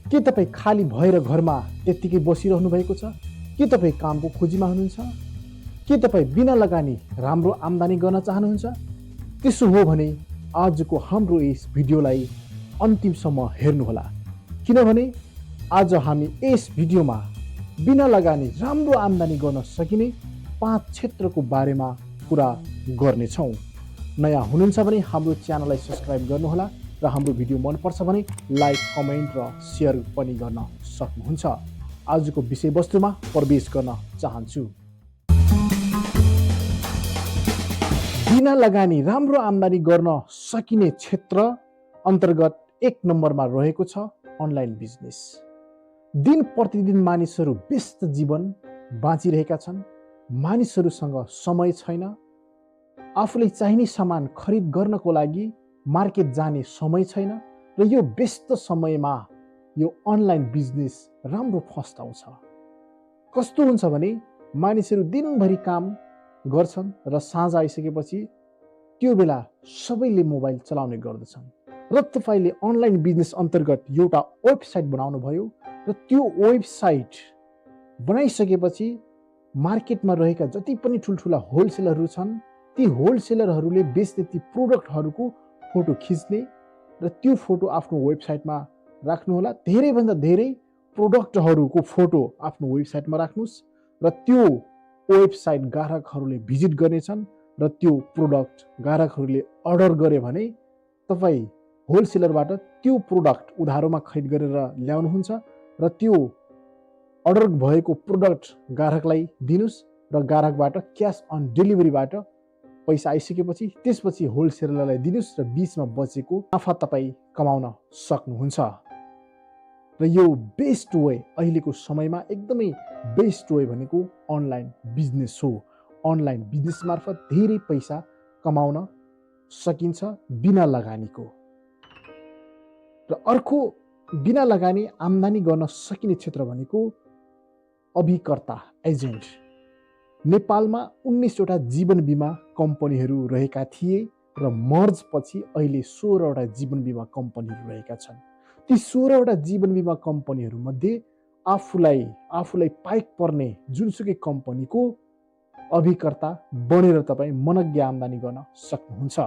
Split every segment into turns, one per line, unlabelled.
के तपाईँ खाली भएर घरमा त्यत्तिकै बसिरहनु भएको छ? के तपाईँ कामको खोजीमा हुनुहुन्छ? के तपाईँ बिना लगानी राम्रो आम्दानी गर्न चाहनुहुन्छ? त्यसो हो भने आजको हाम्रो यस भिडियोलाई अन्तिमसम्म हेर्नुहोला, किनभने आज हामी यस भिडियोमा बिना लगानी राम्रो आम्दानी गर्न सकिने 5 क्षेत्रको बारेमा कुरा गर्नेछौँ। नयाँ हुनुहुन्छ भने हाम्रो च्यानललाई सब्स्क्राइब गर्नुहोला र हाम्रो भिडियो मनपर्छ भने लाइक, कमेन्ट र सेयर पनि गर्न सक्नुहुन्छ। आजको विषयवस्तुमा प्रवेश गर्न चाहन्छु। बिना लगानी राम्रो आम्दानी गर्न सकिने क्षेत्र अन्तर्गत 1 नम्बरमा रहेको छ अनलाइन बिजनेस। दिन प्रतिदिन मानिसहरू व्यस्त जीवन बाँचिरहेका छन्। मानिसहरूसँग समय छैन। आफूलाई चाहिने सामान खरिद गर्नको लागि मार्केट जाने समय छैन र यो व्यस्त समयमा यो अनलाइन बिजनेस राम्रो फस्टाउँछ। कस्तो हुन्छ भने मानिसहरू दिनभरि काम गर्छन् र साँझ आइसकेपछि त्यो बेला सबैले मोबाइल चलाउने गर्दछन् र तपाईले अनलाइन बिजनेस अन्तर्गत एउटा वेबसाइट बनाउनु भयो र त्यो वेबसाइट बनाइसकेपछि मार्केटमा रहेका जति पनि ठुल्ठुला होलसेलरहरू छन् ती होलसेलरहरूले बेच्ने ती प्रोडक्टहरूको फोटो खिच्ने र त्यो फोटो आफ्नो वेबसाइटमा राख्नुहोला। धेरैभन्दा धेरै प्रोडक्टहरूको फोटो आफ्नो वेबसाइटमा राख्नुहोस् र त्यो वेबसाइट ग्राहकहरूले भिजिट गर्नेछन् र त्यो प्रोडक्ट ग्राहकहरूले अर्डर गरे भने तपाईँ होलसेलरबाट त्यो प्रोडक्ट उधारोमा खरिद गरेर ल्याउनुहुन्छ र त्यो अर्डर भएको प्रोडक्ट ग्राहकलाई दिनुस् र ग्राहकबाट क्यास अन डेलिभरीबाट पैसा आइसकेपछि त्यसपछि होलसेलरलाई दिनुस् र बीचमा बचेको नाफा तपाईँ कमाउन सक्नुहुन्छ। र यो बेस्ट वे, अहिलेको समयमा एकदमै बेस्ट वे भनेको अनलाइन बिजनेस हो। अनलाइन बिजनेस मार्फत धेरै पैसा कमाउन सकिन्छ बिना लगानीको। र अर्को बिना लगानी आम्दानी गर्न सकिने क्षेत्र भनेको अभिकर्ता, एजेन्ट। नेपालमा 19वटा जीवन बिमा कम्पनीहरू रहेका थिए र मर्ज पछि अहिले 16वटा जीवन बिमा कम्पनीहरू रहेका छन्। ती 16वटा जीवन बिमा कम्पनीहरू मध्ये आफूलाई पाइक पर्ने जुनसुकै कम्पनीको अभिकर्ता बनेर तपाईँ मनज्ञ आम्दानी गर्न सक्नुहुन्छ।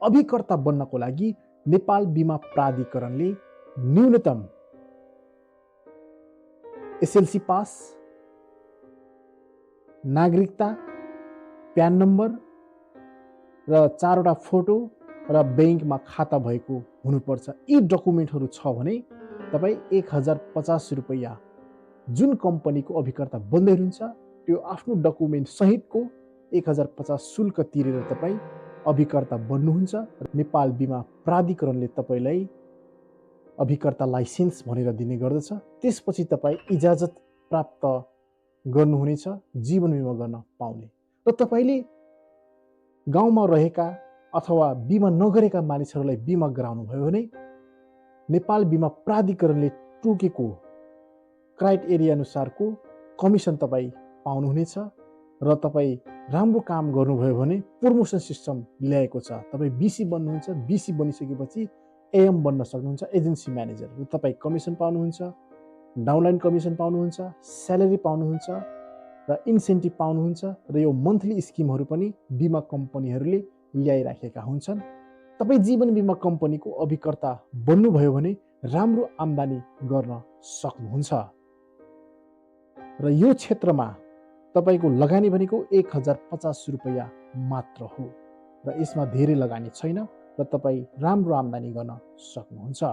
अभिकर्ता बन्नको लागि नेपाल बिमा प्राधिकरणले न्यूनतम एसएलसी पास, नागरिकता, प्यान नम्बर र 4वटा फोटो र ब्याङ्कमा खाता भएको हुनुपर्छ। यी डकुमेन्टहरू छ भने तपाईँ 1050 रुपैयाँ जुन कम्पनीको अभिकर्ता बन्दै हुनुहुन्छ त्यो आफ्नो डकुमेन्ट सहितको 1050 शुल्क तिरेर तपाईँ अभिकर्ता बन्नुहुन्छ। नेपाल बिमा प्राधिकरणले तपाईँलाई अभिकर्ता लाइसेन्स भनेर दिने गर्दछ। त्यसपछि तपाईँ इजाजत प्राप्त गर्नुहुनेछ जीवन बिमा गर्न पाउने। र तपाईँले गाउँमा रहेका अथवा बिमा नगरेका मानिसहरूलाई बिमा गराउनु भयो भने नेपाल बिमा प्राधिकरणले तोकेको क्राइटेरिया अनुसारको कमिसन तपाईँ पाउनुहुनेछ। र तपाईँ राम्रो काम गर्नुभयो भने प्रमोसन सिस्टम ल्याएको छ। तपाईँ बिसी बन्नुहुन्छ, बिसी बनिसकेपछि एएम बन्न सक्नुहुन्छ, एजेन्सी म्यानेजर, र तपाईँ कमिसन पाउनुहुन्छ, डाउनलाइन कमिसन पाउनुहुन्छ, स्यालेरी पाउनुहुन्छ र इन्सेन्टिभ पाउनुहुन्छ। र यो मन्थली स्किमहरू पनि बिमा कम्पनीहरूले ल्याइराखेका हुन्छन्। तपाईँ जीवन बिमा कम्पनीको अभिकर्ता बन्नुभयो भने राम्रो आम्दानी गर्न सक्नुहुन्छ। र यो क्षेत्रमा तपाईँको लगानी भनेको 1050 रुपैयाँ मात्र हो र यसमा धेरै लगानी छैन र तपाईँ राम्रो आम्दानी गर्न सक्नुहुन्छ।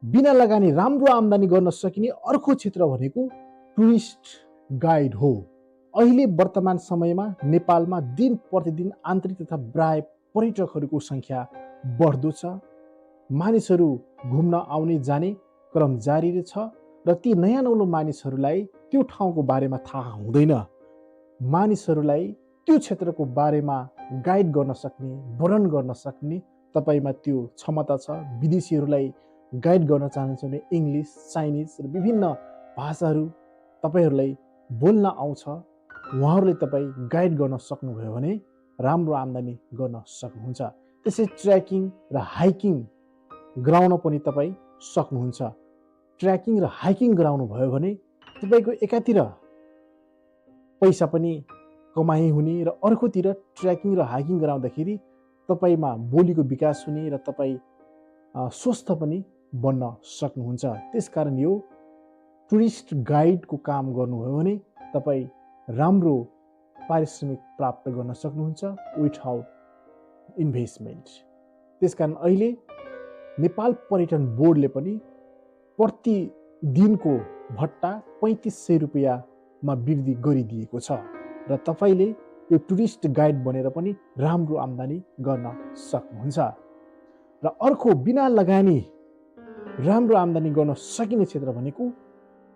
बिना लगानी राम्रो आम्दानी गर्न सकिने अर्को क्षेत्र भनेको टुरिस्ट गाइड हो। अहिले वर्तमान समयमा नेपालमा दिन प्रतिदिन आन्तरिक तथा बाह्य पर्यटकहरूको सङ्ख्या बढ्दो छ। मानिसहरू घुम्न आउने जाने क्रम जारी छ र ती नयाँ नौलो मानिसहरूलाई त्यो ठाउँको बारेमा थाहा हुँदैन। मानिसहरूलाई त्यो क्षेत्रको बारेमा गाइड गर्न सक्ने, वर्णन गर्न सक्ने तपाईमा त्यो क्षमता छ। विदेशीहरूलाई गाइड गर्न चाहनुहुन्छ भने इङ्ग्लिस, चाइनिज र विभिन्न भाषाहरू तपाईहरूलाई बोल्न आउँछ, उहाँहरूले तपाईँ गाइड गर्न सक्नुभयो भने राम्रो आम्दानी गर्न सक्नुहुन्छ। त्यसै ट्रेकिङ र हाइकिङ गराउन पनि तपाईँ सक्नुहुन्छ। ट्र्याकिङ र हाइकिङ गराउनु भयो भने तपाईको एकातिर पैसा पनि कमाइ हुने र अर्कोतिर ट्र्याकिङ र हाइकिङ गराउँदाखेरि तपाईमा बोलीको विकास हुने र तपाई स्वस्थ पनि बन्न सक्नुहुन्छ। त्यसकारण यो टुरिस्ट गाइडको काम गर्नुभयो भने तपाई राम्रो पारिश्रमिक प्राप्त गर्न सक्नुहुन्छ विथआउट इन्भेस्टमेन्ट। त्यसकारण अहिले नेपाल पर्यटन बोर्डले पनि प्रति दिनको भत्ता 3500 रुपैयाँमा वृद्धि गरिदिएको छ र तपाईले यो टुरिस्ट गाइड बनेर पनि राम्रो आम्दानी गर्न सक्नुहुन्छ। र अर्को बिना लगानी राम्रो आम्दानी गर्न सकिने क्षेत्र भनेको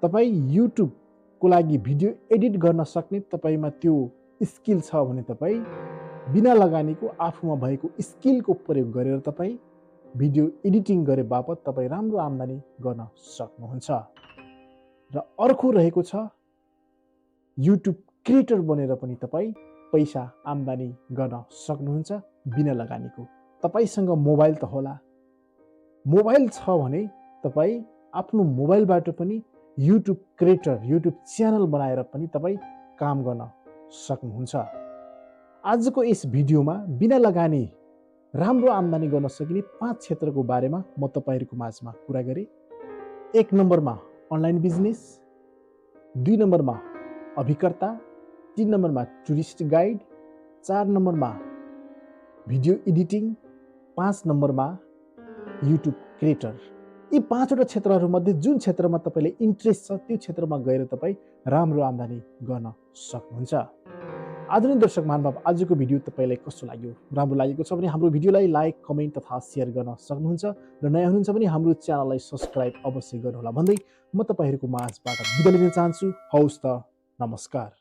तपाई युट्युबको लागि भिडियो एडिट गर्न सक्ने तपाईमा त्यो स्किल छ भने तपाई बिना लगानीको आफूमा भएको स्किलको प्रयोग गरेर तपाई भिडियो एडिटिङ गरे बापत तपाई राम्रो आम्दानी गर्न सक्नुहुन्छ। र अर्को रहेको छ युट्युब क्रिएटर बनेर पनि तपाई पैसा आम्दानी गर्न सक्नुहुन्छ बिना लगानीको। तपाईसँग मोबाइल त होला, मोबाइल छ भने तपाई आफ्नो मोबाइलबाट पनि युट्युब क्रिएटर युट्युब च्यानल बनाएर पनि तपाई काम गर्न सक्नुहुन्छ। आजको यस भिडियोमा बिना लगानी राम्रो आम्दानी गर्न सकिने 5 क्षेत्रको बारेमा म तपाईहरुको माझमा कुरा गरे। 1 नम्बरमा अनलाइन बिजनेस, 2 नम्बरमा अभिकर्ता, 3 नम्बरमा टुरिस्ट गाइड, 4 नम्बरमा भिडियो एडिटिङ, 5 नम्बरमा युट्युब क्रिएटर। यी 5 वटा क्षेत्रहरूमध्ये जुन क्षेत्रमा तपाईले इन्ट्रेस्ट छ त्यो क्षेत्रमा गएर तपाई राम्रो आम्दानी गर्न सक्नुहुन्छ। आदरणीय दर्शक महानुभाव, आजको भिडियो तपाईलाई कस्तो लाग्यो? राम्रो लागेको छ भने हाम्रो भिडियोलाई लाइक, कमेन्ट तथा शेयर गर्न सक्नुहुन्छ र नयाँ हुनुहुन्छ भने हाम्रो च्यानललाई सब्स्क्राइब अवश्य गर्नुहोला भन्दै म तपाईहरुको माझबाट बिदा लिन चाहन्छु। हौस् त, नमस्कार।